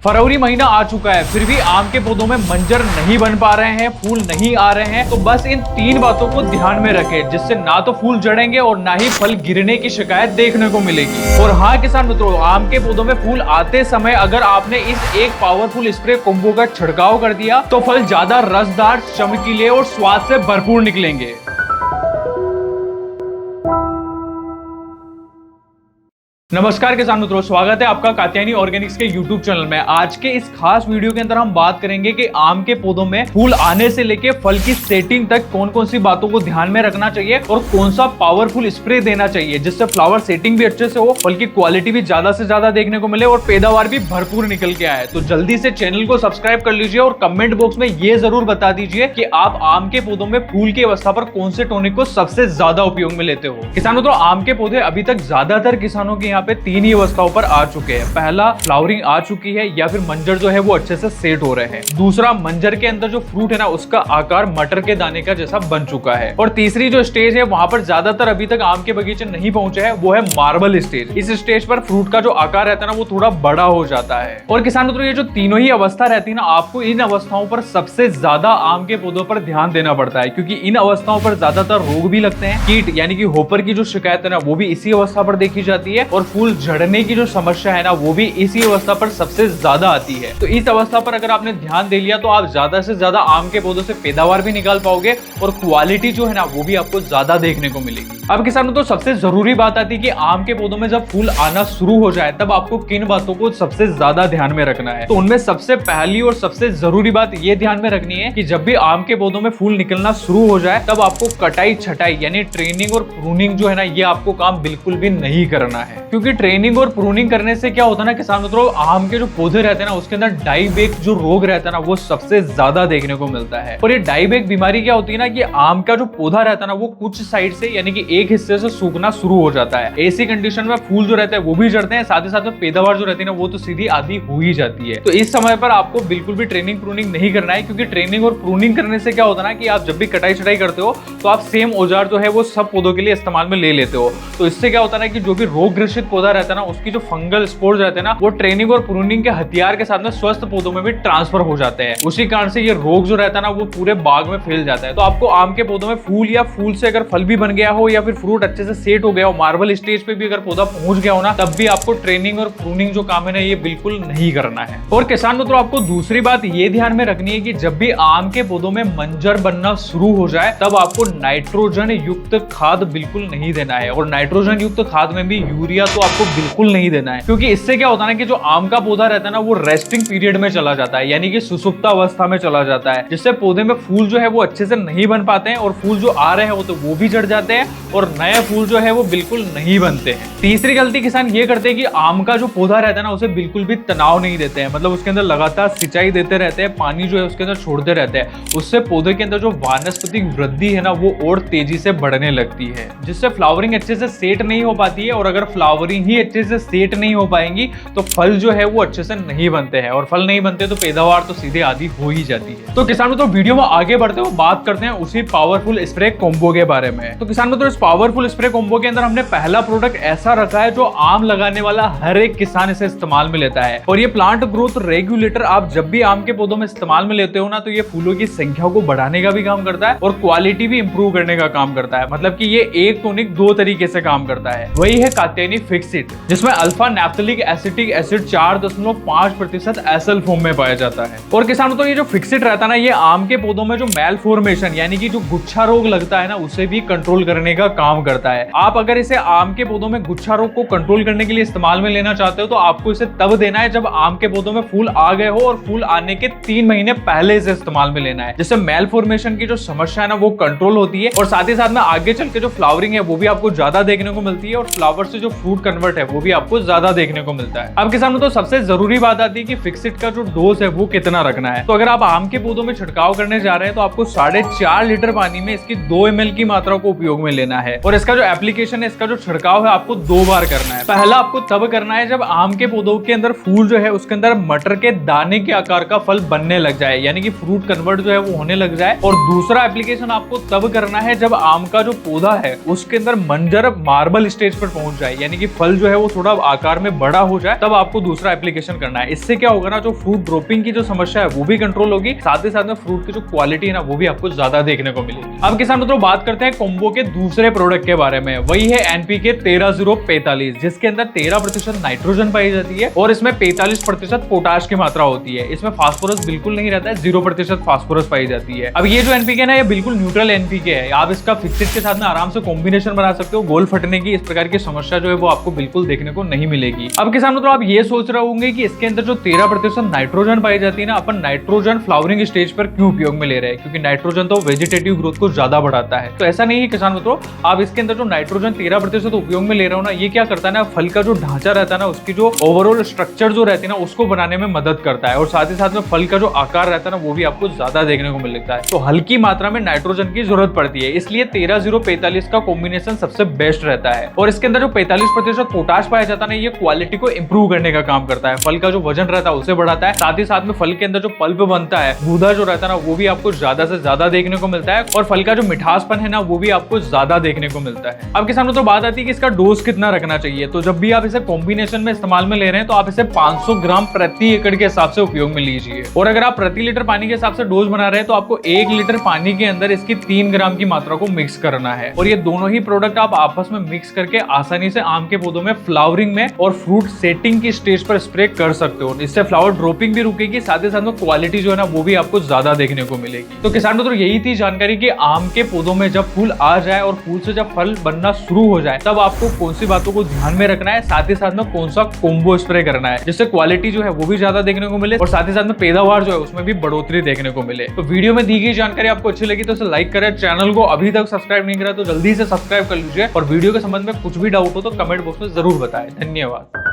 फरवरी महीना आ चुका है, फिर भी आम के पौधों में मंजर नहीं बन पा रहे हैं, फूल नहीं आ रहे हैं। तो बस इन 3 बातों को ध्यान में रखें, जिससे ना तो फूल झड़ेंगे और ना ही फल गिरने की शिकायत देखने को मिलेगी। और हाँ किसान मित्रों, आम के पौधों में फूल आते समय अगर आपने इस एक पावरफुल स्प्रे कॉम्बो का छिड़काव कर दिया तो फल ज्यादा रसदार, चमकीले और स्वाद से भरपूर निकलेंगे। नमस्कार किसान मित्रों, स्वागत है आपका कात्यायनी ऑर्गेनिक्स के YouTube चैनल में। आज के इस खास वीडियो के अंदर हम बात करेंगे कि आम के पौधों में फूल आने से लेके फल की सेटिंग तक कौन कौन सी बातों को ध्यान में रखना चाहिए और कौन सा पावरफुल स्प्रे देना चाहिए जिससे फ्लावर सेटिंग भी अच्छे से हो, फल की क्वालिटी भी ज्यादा से ज्यादा देखने को मिले और पैदावार भी भरपूर निकल के आए। तो जल्दी से चैनल को सब्सक्राइब कर लीजिए और कमेंट बॉक्स में ये जरूर बता दीजिए कि आप आम के पौधों में फूल की अवस्था पर कौन से टॉनिक को सबसे ज्यादा उपयोग में लेते हो। किसान मित्रों, आम के पौधे अभी तक ज्यादातर किसानों के यहाँ पे 3 ही अवस्थाओं पर आ चुके हैं। पहला, फ्लावरिंग आ चुकी है या फिर मंजर जो है वो अच्छे से सेट हो रहे हैं। दूसरा, मंजर के अंदर जो फ्रूट है ना उसका आकार मटर के दाने का जैसा बन चुका है। और तीसरी जो स्टेज है वहां पर ज्यादातर अभी तक आम के बगीचे नहीं पहुंचे हैं, वो है मार्बल स्टेज। इस स्टेज पर फ्रूट का जो आकार रहता है ना वो थोड़ा बड़ा हो जाता है। और किसान मित्रों, ये जो तीनों ही अवस्था रहती है ना, आपको इन अवस्थाओं पर सबसे ज्यादा आम के पौधों पर ध्यान देना पड़ता है, क्योंकि इन अवस्थाओं पर ज्यादातर रोग भी लगते हैं। कीट यानी कि होपर की जो शिकायत है ना वो भी इसी अवस्था पर देखी जाती है और फूल झड़ने की जो समस्या है ना वो भी इसी अवस्था पर सबसे ज्यादा आती है। तो इस अवस्था पर अगर आपने ध्यान दे लिया तो आप ज्यादा से ज्यादा आम के पौधों से पैदावार भी निकाल पाओगे और क्वालिटी जो है ना वो भी आपको ज्यादा देखने को मिलेगी। अब किसानों, तो सबसे जरूरी बात आती है कि आम के पौधों में जब फूल आना शुरू हो जाए तब आपको किन बातों को सबसे ज्यादा ध्यान में रखना है। तो उनमें सबसे पहली और सबसे जरूरी बात ये ध्यान में रखनी है कि जब भी आम के पौधों में फूल निकलना शुरू हो जाए तब आपको कटाई छटाई यानी ट्रेनिंग और प्रूनिंग जो है ना ये आपको काम बिल्कुल भी नहीं करना है। क्योंकि ट्रेनिंग और प्रूनिंग करने से क्या होता है ना किसान मित्रों, आम के जो पौधे रहते हैं ना उसके अंदर डाईबैक जो रोग रहता है ना वो सबसे ज्यादा देखने को मिलता है। और ये डाईबैक बीमारी क्या होती है ना कि आम का जो पौधा रहता है ना वो कुछ साइड से यानी कि एक हिस्से से सूखना शुरू हो जाता है। ऐसी कंडीशन में फूल जो रहते हैं वो भी झड़ते हैं, साथ ही साथ में पैदावार जो रहती है ना वो तो सीधी आधी हो ही जाती है। तो इस समय पर आपको बिल्कुल भी ट्रेनिंग प्रूनिंग नहीं करना है, क्योंकि ट्रेनिंग और प्रूनिंग करने से क्या होता है ना कि आप जब भी कटाई छटाई करते हो तो आप सेम औजार जो है वो सब पौधों के लिए इस्तेमाल में ले लेते हो। तो इससे क्या होता है ना कि जो भी रोग ग्रसित पौधा रहता है ना उसकी जो फंगल स्पोर्स रहते हैं ना वो ट्रेनिंग और प्रूनिंग के हथियार के साथ में स्वस्थ पौधों में भी ट्रांसफर हो जाते हैं। उसी कारण से ये रोग जो रहता है ना वो पूरे बाग में फैल जाता है। तो आपको आम के पौधों में फूल या फूल से अगर फल भी बन गया हो या फिर फ्रूट अच्छे से सेट हो गया हो, मार्बल स्टेज पे भी अगर पौधा पहुंच गया हो ना, तब भी आपको ट्रेनिंग और प्रूनिंग जो काम है ना ये बिल्कुल नहीं करना है। और किसान मित्रों, आपको दूसरी बात ये ध्यान में रखनी है कि जब भी आम के पौधों में मंजर बनना शुरू हो जाए तब आपको नाइट्रोजन युक्त खाद बिल्कुल नहीं देना है। और नाइट्रोजन युक्त खाद में भी यूरिया तो आपको बिल्कुल नहीं देना है, क्योंकि इससे क्या होता है ना कि जो आम का पौधा रहता है ना वो रेस्टिंग पीरियड में चला जाता है, यानी कि सुसुप्ता अवस्था में चला जाता है, जिससे पौधे में फूल जो है वो अच्छे से नहीं बन पाते हैं और फूल जो आ रहे हैं वो भी झड़ जाते हैं और नए फूल जो है वो बिल्कुल नहीं बनते हैं। तीसरी गलती किसान ये करते हैं कि आम का जो पौधा रहता है ना उसे बिल्कुल भी तनाव नहीं देते हैं, मतलब उसके अंदर लगातार सिंचाई देते रहते हैं, पानी जो है उसके अंदर छोड़ते रहते हैं। उससे पौधे के अंदर जो वानस्पतिक वृद्धि है ना वो और तेजी से बढ़ने लगती है, जिससे फ्लावरिंग अच्छे से सेट नहीं हो पाती है। और अगर फ्लावरिंग ही अच्छे से सेट नहीं हो पाएंगी तो फल जो है वो अच्छे से नहीं बनते हैं, और फल नहीं बनते तो पैदावार तो सीधे आधी हो ही जाती है। तो किसान मित्रों, वीडियो में आगे बढ़ते हुए बात करते हैं उसी पावरफुल स्प्रे कॉम्बो के बारे में। तो किसान मित्रों, इस पावरफुल स्प्रे कॉम्बो के अंदर हमने पहला प्रोडक्ट ऐसा रखा है जो आम लगाने वाला हर एक किसान इसे इस्तेमाल में लेता है। और ये प्लांट ग्रोथ रेगुलेटर आप जब भी आम के पौधों में इस्तेमाल में लेते हो ना तो ये फूलों की संख्या को बढ़ाने का भी काम करता है और क्वालिटी भी इंप्रूव करने का काम करता है। मतलब कि ये एक टॉनिक 2 तरीके से काम करता है। वही है कात्यायनी फिक्सिट, जिसमें alpha naphthalic acetic acid 4.5% SL form में पाया जाता है। और किसानों, तो ये जो फिक्सिट रहता है ना ये आम के पौधों में जो मेल फॉर्मेशन यानी कि जो गुच्छा रोग लगता है ना उसे भी कंट्रोल करने का काम करता है। आप अगर इसे आम के पौधों में गुच्छा रोग को कंट्रोल करने के लिए इस्तेमाल में लेना चाहते हो तो आपको इसे तब देना है जब आम के पौधों में फूल आ गए हो और फूल आने के 3 महीने पहले इसे इस्तेमाल में लेना है, जिससे मेल फॉर्मेशन की जो समस्या है ना वो कंट्रोल होती है और साथ ही साथ में आगे चल के जो फ्लावरिंग है वो भी आपको ज्यादा देखने को मिलती है और फ्लावर से जो फ्रूट कन्वर्ट है वो भी आपको ज्यादा देखने को मिलता है। अब किसानों, तो सबसे जरूरी बात आती है कि फिक्सिट का जो डोज है वो कितना रखना है। तो अगर आप आम के पौधों में छिड़काव करने जा रहे हैं तो आपको 4.5 लीटर पानी में इसकी 2 ml की मात्रा को उपयोग में लेना है। और इसका जो एप्लीकेशन है, इसका जो छिड़काव है आपको 2 बार करना है। पहला आपको तब करना है जब आम के पौधों के अंदर फूल जो है उसके अंदर मटर के दाने के आकार का फल बनने लग जाए, यानी कि फ्रूट कन्वर्ट जो है वो होने लग जाए। और दूसरा एप्लीकेशन आपको तब करना है जब आम का जो पौधा है उसके अंदर मंजर मार्बल स्टेज पर पहुंच जाए, यानी कि फल जो है वो थोड़ा आकार में बड़ा हो जाए, तब आपको दूसरा एप्लीकेशन करना है। इससे क्या होगा ना, जो फ्रूट ड्रॉपिंग की जो समस्या है वो भी कंट्रोल होगी, साथ ही साथ में फ्रूट की जो क्वालिटी है ना वो भी आपको ज्यादा देखने को मिलेगी। अब किसान मित्रों बात करते हैं कॉम्बो के दूसरे प्रोडक्ट के बारे में, वही है एनपीके 13045, जिसके अंदर 13% नाइट्रोजन पाई जाती है और इसमें 45% पोटाश की मात्रा होती है। इसमें फास्फोरस बिल्कुल नहीं रहता है, 0% फास्फोरस पाई जाती है। अब ये जो एनपीके ना, ये बिल्कुल न्यूट्रल एनपीके है। आप इसका फिक्सिट के साथ में आराम से कॉम्बिनेशन बना सकते हो। गोल फटने की इस प्रकार की समस्या जो है वो आपको बिल्कुल देखने को नहीं मिलेगी। अब किसान मित्रों आप ये सोच रहे होंगे कि इसके अंदर जो 13% नाइट्रोजन पाई जाती है ना, अपन नाइट्रोजन फ्लावरिंग स्टेज पर क्यों उपयोग में ले रहे हैं, क्योंकि नाइट्रोजन तो वेजिटेटिव ग्रोथ को ज्यादा बढ़ाता है। तो ऐसा नहीं है किसान मित्रों, आप इसके अंदर जो नाइट्रोजन 13% उपयोग में ले रहे हो ना, ये क्या करता है ना, फल का जो ढांचा रहता है ना, उसकी जो ओवरऑल स्ट्रक्चर जो रहती है ना, उसको बनाने में मदद करता है और साथ ही साथ में फल का जो आकार रहता है ना वो भी आपको ज्यादा देखने को मिलता है। तो हल्की मात्रा में नाइट्रोजन की जरूरत पड़ती है, इसलिए 13045 का कॉम्बिनेशन सबसे बेस्ट रहता है। और इसके अंदर जो 45% पोटाश पाया जाता है ना, ये क्वालिटी को इंप्रूव करने का काम करता है, फल का जो वजन रहता है उसे बढ़ाता है, साथ ही साथ में फल के अंदर जो पल्प बनता है, गूदा जो रहता है ना, वो भी आपको ज्यादा से ज्यादा देखने को मिलता है और फल का जो मिठासपन है ना वो भी आपको ज्यादा देखने को मिलता है। अब किसान मित्रों बात आती है कि इसका डोज कितना रखना चाहिए। तो जब भी आप इसे कॉम्बिनेशन में इस्तेमाल में ले रहे हैं तो आप इसे 500 ग्राम प्रति एकड़ के हिसाब से उपयोग में लीजिए। और अगर आप प्रति लीटर पानी के हिसाब से डोज बना रहे हैं तो आपको 1 लीटर पानी के अंदर इसकी 3 ग्राम की मात्रा को मिक्स करना है। और ये दोनों ही प्रोडक्ट आप आपस में मिक्स करके आसानी से आम के पौधों में फ्लावरिंग में और फ्रूट सेटिंग की स्टेज पर स्प्रे कर सकते हो। इससे फ्लावर ड्रॉपिंग भी रुकेगी, साथ ही साथ में क्वालिटी जो है ना वो भी आपको ज्यादा देखने को मिलेगी। तो किसान मित्रों यही थी जानकारी कि आम के पौधों में जब फूल आ जाए और फूल से जब फल बनना शुरू हो जाए तब आपको कौन सी बातों को ध्यान में रखना है, साथ ही साथ में कौन सा कॉम्बो स्प्रे करना है, जिससे क्वालिटी जो है वो भी ज्यादा देखने को मिले और साथ ही साथ में पैदावार जो है उसमें भी बढ़ोतरी देखने को मिले। तो वीडियो में दी गई जानकारी आपको अच्छी लगी तो इसे लाइक करें, चैनल को अभी तक सब्सक्राइब नहीं करा तो जल्दी से सब्सक्राइब कर लीजिए और वीडियो के संबंध में कुछ भी डाउट हो तो कमेंट बॉक्स में जरूर बताएं। धन्यवाद।